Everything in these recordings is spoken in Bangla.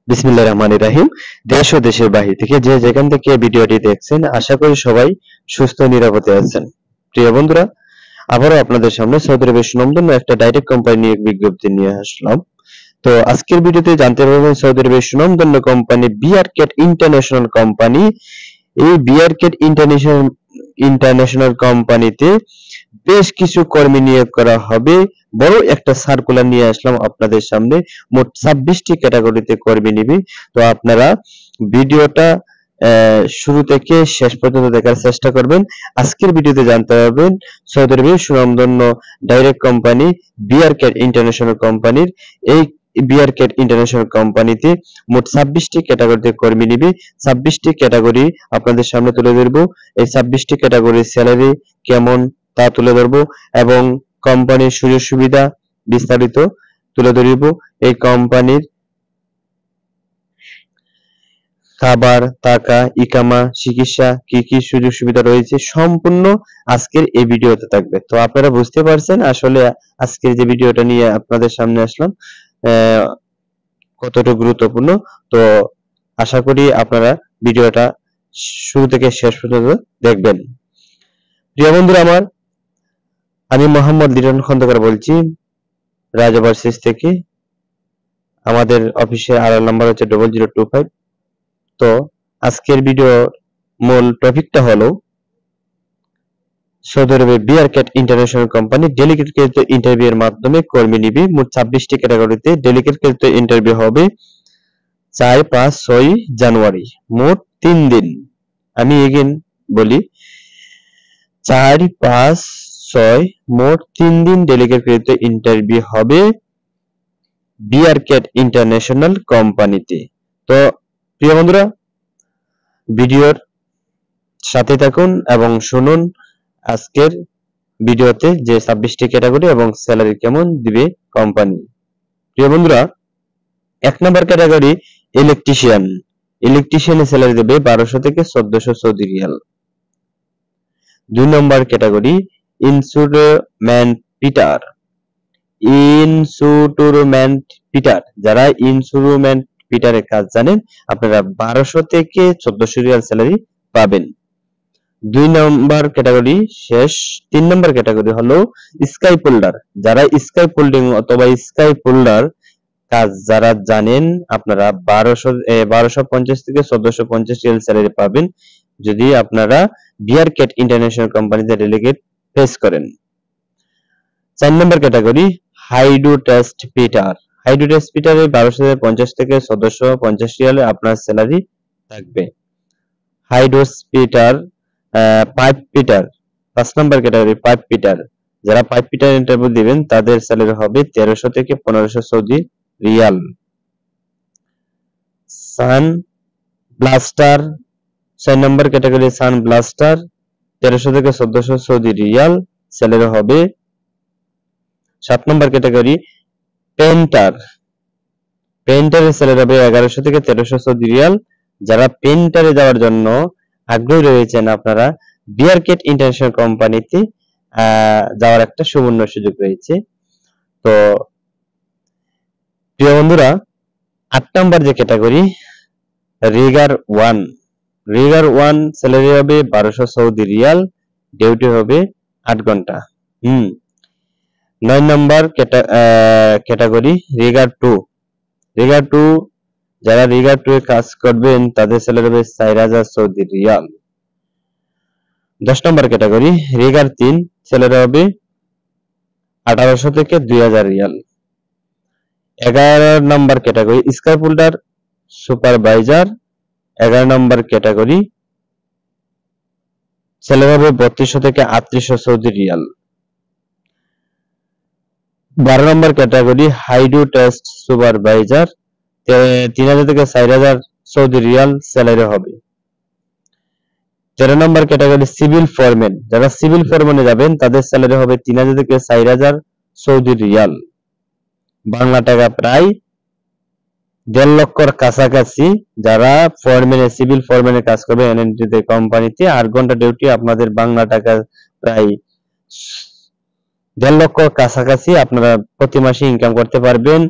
বিসমিল্লাহির রহমানির রহিম। দেশ ও দেশের বাহির থেকে যে যেখান থেকে ভিডিওটি দেখছেন, আশা করি সবাই সুস্থ ও নিরাপদে আছেন। প্রিয় বন্ধুরা, আবারও আপনাদের সামনে সৌদি আরবের সুনামধন্য একটা ডাইরেক্ট কোম্পানি নিয়ে বিজ্ঞপ্তি নিয়ে আসলাম। তো আজকের ভিডিওতে জানতে পারবেন সৌদি আরবের সুনামধন্য কোম্পানি বিআরকেট ইন্টারন্যাশনাল কোম্পানি। এই বিআরকেট ইন্টারন্যাশনাল কোম্পানিতে বেশ কিছু কর্মী নিয়োগ করা হবে। বড় একটা সার্কুলার নিয়ে আসলাম আপনাদের সামনে। মোট 26টি ক্যাটাগরিতে কর্মী নিবে। তো আপনারা ভিডিওটা শুরু থেকে শেষ পর্যন্ত দেখার চেষ্টা করবেন। আজকের ভিডিওতে জানতে পারবেন সৌদি আরবের সুনামধন্য ডাইরেক্ট কোম্পানি বিআরকেট ইন্টারন্যাশনাল কোম্পানির এই বিআরকেট ইন্টারন্যাশনাল কোম্পানিতে মোট 26টি ক্যাটাগরিতে কর্মী নিবে। 26টি ক্যাটাগরি আপনাদের সামনে তুলে ধরবো। এই 26টি ক্যাটাগরির স্যালারি কেমন তা তুলে ধরবো এবং কোম্পানির সুযোগ সুবিধা বিস্তারিত তুলে ধরব। এই কোম্পানির খাবার, টাকা, ইকামা, চিকিৎসা কি কি সুযোগ সুবিধা রয়েছে সম্পূর্ণ আজকের এই ভিডিওতে থাকবে। তো আপনারা বুঝতে পারছেন আসলে আজকের যে ভিডিওটা নিয়ে আপনাদের সামনে আসলাম কতটা গুরুত্বপূর্ণ। তো আশা করি আপনারা ভিডিওটা শুরু থেকে শেষ পর্যন্ত দেখবেন। প্রিয় বন্ধুরা আমার, আমি মোহাম্মদ লিটন খন্দকার বলছি রাজ ওভারসিজ থেকে। আমাদের অফিসের আড়াল নাম্বার হচ্ছে 0025। তো আজকের ভিডিওর মূল টপিকটা হলো সৌদি আরবে বিআরকেট ইন্টারন্যাশনাল কোম্পানি ডেলিগেট কৃত ইন্টারভিউ এর মাধ্যমে কর্মী নিবে। মোট 26টি ক্যাটাগরিতে ডেলিগেট কৃত ইন্টারভিউ হবে 4, 5, 6 জানুয়ারি, মোট 3 দিন। আমি এগেন বলি 4, 5, 6 মোট 3 দিন ডেলিগেট কৃত ইন্টারভিউ হবে বিআরকেট ইন্টারন্যাশনাল কোম্পানিতে। তো প্রিয় বন্ধুরা, ভিডিওর সাথে থাকুন এবং শুনুন আজকের ভিডিওতে যে 26টি ক্যাটাগরি এবং স্যালারি কেমন দিবে কোম্পানি। প্রিয় বন্ধুরা, 1 নম্বর ক্যাটাগরি ইলেকট্রিশিয়ান। ইলেকট্রিশিয়ানের স্যালারি দেবে 1200 থেকে 1400 সৌদি রিয়াল। 2 নম্বর category instrument fitter. Instrument fitter, যারা ইনস্ট্রুমেন্ট ফিটারের কাজ জানেন আপনারা 1200 থেকে 1400 রিয়াল স্যালারি পাবেন। 2 নম্বর ক্যাটাগরি শেষ। 3 নম্বর ক্যাটাগরি হলো স্কাই ফোল্ডার। যারা স্কাই ফোল্ডিং অথবা স্কাই ফোল্ডার কাজ যারা জানেন আপনারা 1250 থেকে 1450 রিয়াল স্যালারি পাবেন যদি আপনারা বিআরকেট ইন্টারন্যাশনাল কোম্পানিতে ডেলিগেট ফেস করেন। 4 নম্বর category hydro test fitter. Hydro test ফিটারে 1250 থেকে 1450 রিয়ালে আপনার স্যালারি থাকবে। Hydro fitter, pipe fitter. 5 নম্বর ক্যাটাগরি পাইপ ফিটার। যারা পাইপ ফিটার ইন্টারভিউ দিবেন তাদের স্যালারি হবে 1300 থেকে 1500 সৌদি রিয়াল। Sand blaster. 6 নম্বর ক্যাটাগরি সান ব্লাস্টার, 1300 থেকে 1400 সৌদি রিয়াল স্যালারি হবে। 7 নম্বর ক্যাটাগরি পেইন্টার। পেইন্টারের স্যালারি হবে 1100 থেকে 1300 সৌদি রিয়াল। যারা পেইন্টারে যাওয়ার জন্য আগ্রহী রয়েছেন আপনারা বিআরকেট ইন্টারন্যাশনাল কোম্পানিতে যাওয়ার একটা সুবর্ণ সুযোগ রয়েছে। তো প্রিয় বন্ধুরা, 8 নম্বর যে ক্যাটাগরি রিগার 1। রিগার 1 স্যালারি হবে 1200 সৌদি রিয়াল, ডিউটি হবে 8 ঘন্টা। 9 নম্বর ক্যাটাগরি রিগার 2। রিগার 2, যারা রিগার 2 এ কাজ করবেন তাদের স্যালারি হবে 4000 সৌদি রিয়াল। 10 নম্বর ক্যাটাগরি রিগার 3, স্যালারি হবে 1800 থেকে 2000 রিয়াল। 11 নম্বর ক্যাটাগরি স্কাই ফোল্ডার সুপারভাইজার। 11 নম্বর ক্যাটাগরি স্যালারি হবে 3200 থেকে 3800 সৌদি রিয়াল। 12 নম্বর ক্যাটাগরি হাইড্রো টেস্ট সুপারভাইজার, 3000 থেকে 4000 সৌদি রিয়াল স্যালারি হবে। 13 নম্বর ক্যাটাগরি সিভিল ফোরম্যান। যারা সিভিল ফোরম্যানে যাবেন তাদের স্যালারি হবে 3000 থেকে 4000 সৌদি রিয়াল, বাংলা টাকা প্রায় 1.5 লক্ষর কাছাকাছি। যারা ফোরম্যানে সিভিল ফোরম্যানে কাজ করবে এনএনটিতে কোম্পানিতে 8 ঘন্টা ডিউটি, আপনাদের বাংলা টাকা প্রায় 1.5 লক্ষ কাছাকাছি আপনারা প্রতি মাসে ইনকাম করতে পারবেন।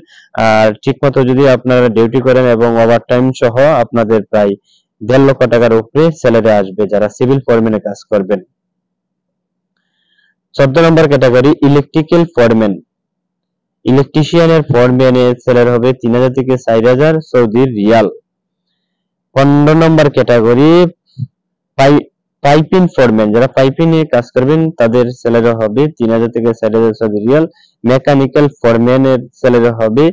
আর ঠিকমতো যদি আপনারা ডিউটি করেন এবং ওভারটাইম সহ আপনাদের প্রায় 1.5 লক্ষ টাকার উপরে স্যালারি আসবে যারা সিভিল ফরম্যানে কাজ করবেন। 14 নম্বর ক্যাটাগরি ইলেকট্রিক্যাল ফরম্যান। ইলেকট্রিশিয়ানের ফরম্যানের স্যালারি হবে 3000 থেকে 4000 সৌদি রিয়াল। 15 নম্বর ক্যাটাগরি পাইপিং ফরম্যান, যারা পাইপিং এ কাজ করবেন তাদের স্যালারি হবে 3000 থেকে 4000 সৌদি রিয়াল। মেকানিক্যাল ফরম্যানের স্যালারি হবে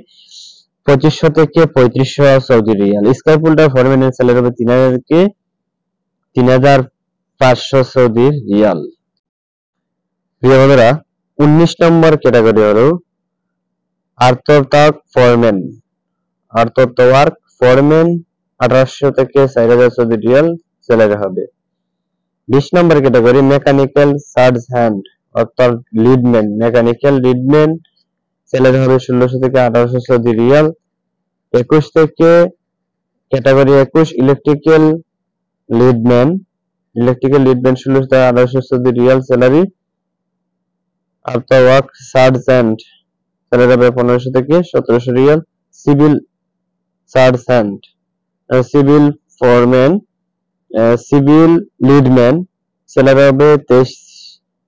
2500 থেকে 3500 সৌদি রিয়াল। স্কাইপুল্ডার ফরম্যানের স্যালারি হবে 3000 থেকে 3500 সৌদি রিয়াল। প্রিয় বন্ধুরা, 19 নম্বর ক্যাটাগরি হলো আর্থওয়ার্ক ফরম্যান। আর্থওয়ার্ক ফরম্যান 1800 থেকে 4000 সৌদি রিয়াল স্যালারি হবে। 20 নম্বর ক্যাটাগরি মেকানিক্যাল সার্জ হ্যান্ড অর্থাৎ লিডম্যান। মেকানিক্যাল লিডম্যান স্যালারি হবে 1600 থেকে 1800 সৌদি রিয়াল। 21 থেকে category 21 electrical leadman. Electrical leadman 1600 থেকে 1800 Saudi riyal salary. Earthwork sergeant salary হবে 1500 থেকে 1700 riyal. Civil sergeant, civil foreman, civil leadman salary হবে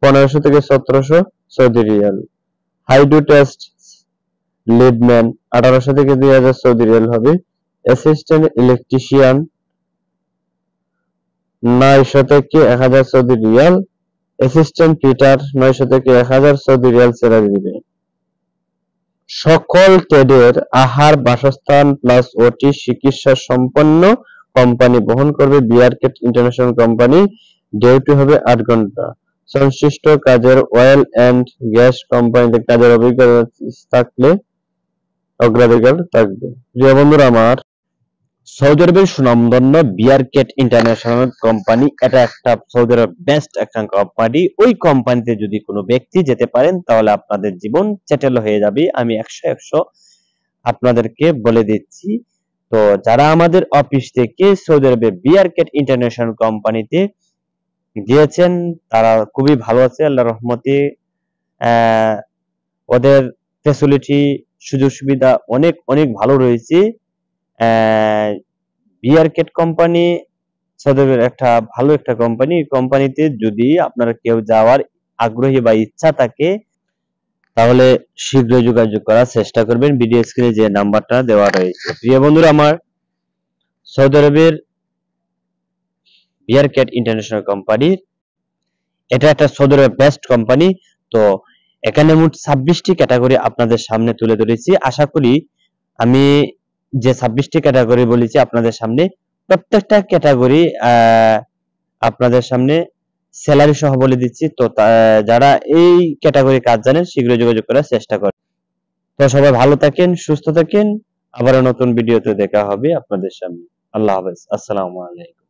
1500 থেকে 1700 Saudi riyal. Hydro test leadman 1800 থেকে 2000 সৌদি রিয়াল হবে। অ্যাসিস্ট্যান্ট ইলেকট্রিশিয়ান 900 থেকে 1000 সৌদি রিয়াল। অ্যাসিস্ট্যান্ট ফিটার 900 থেকে 1000 সৌদি রিয়াল স্যালারি দিবে। সকল ট্রেডের আহার, বাসস্থান প্লাস ওটি চিকিৎসা সম্পন্ন কোম্পানি বহন করবে বিআরকেট ইন্টারন্যাশনাল কোম্পানি। ডিউটি হবে 8 ঘন্টা। সংশ্লিষ্ট কাজের অয়েল এন্ড গ্যাস কোম্পানিতে কাজের অভিজ্ঞতা থাকলে অগ্রাধিকার থাকবে। প্রিয় বন্ধুরা আমার, সৌদি আরবের সুনামধন্য বিআরকেট ইন্টারন্যাশনাল কোম্পানি, এটা একটা সৌদি আরবের বেস্ট একটা কোম্পানি। ওই কোম্পানিতে যদি কোনো ব্যক্তি যেতে পারেন তাহলে আপনাদের জীবন সেটেল হয়ে যাবে, আমি 100% আপনাদেরকে বলে দিচ্ছি। তো যারা আমাদের অফিস থেকে সৌদি আরবে বিআরকেট ইন্টারন্যাশনাল কোম্পানিতে গিয়েছেন তারা খুবই ভালো আছে আল্লাহর রহমতে। ওদের ফ্যাসিলিটি, সুযোগ সুবিধা অনেক অনেক ভালো রয়েছে। বিআরকেট কোম্পানি সৌদি আরবের একটা ভালো একটা কোম্পানি। কোম্পানিতে যদি আপনারা কেউ যাওয়ার আগ্রহী বা ইচ্ছা থাকে তাহলে শীঘ্রই যোগাযোগ করার চেষ্টা করবেন। ভিডিও স্ক্রিনে যে নাম্বারটা দেওয়া রয়েছে। প্রিয় বন্ধুরা আমার, সৌদি আরবের বিআরকেট ইন্টারন্যাশনাল কোম্পানি এটা একটা সৌদি আরবের বেস্ট কোম্পানি। তো এখানে মোট 26টি ক্যাটাগরি আপনাদের সামনে তুলে ধরেছি। আশা করি আমি যে 26টি ক্যাটাগরি বলেছি আপনাদের সামনে প্রত্যেকটা ক্যাটাগরি আপনাদের সামনে স্যালারি সহ বলে দিচ্ছি। তো যারা এই ক্যাটাগরি কাজ জানেন শীঘ্রই যোগাযোগ করার চেষ্টা করেন। তো সবাই ভালো থাকেন, সুস্থ থাকেন। আবারও নতুন ভিডিওতে দেখা হবে আপনাদের সামনে। আল্লাহ হাফেজ, আসসালামু আলাইকুম।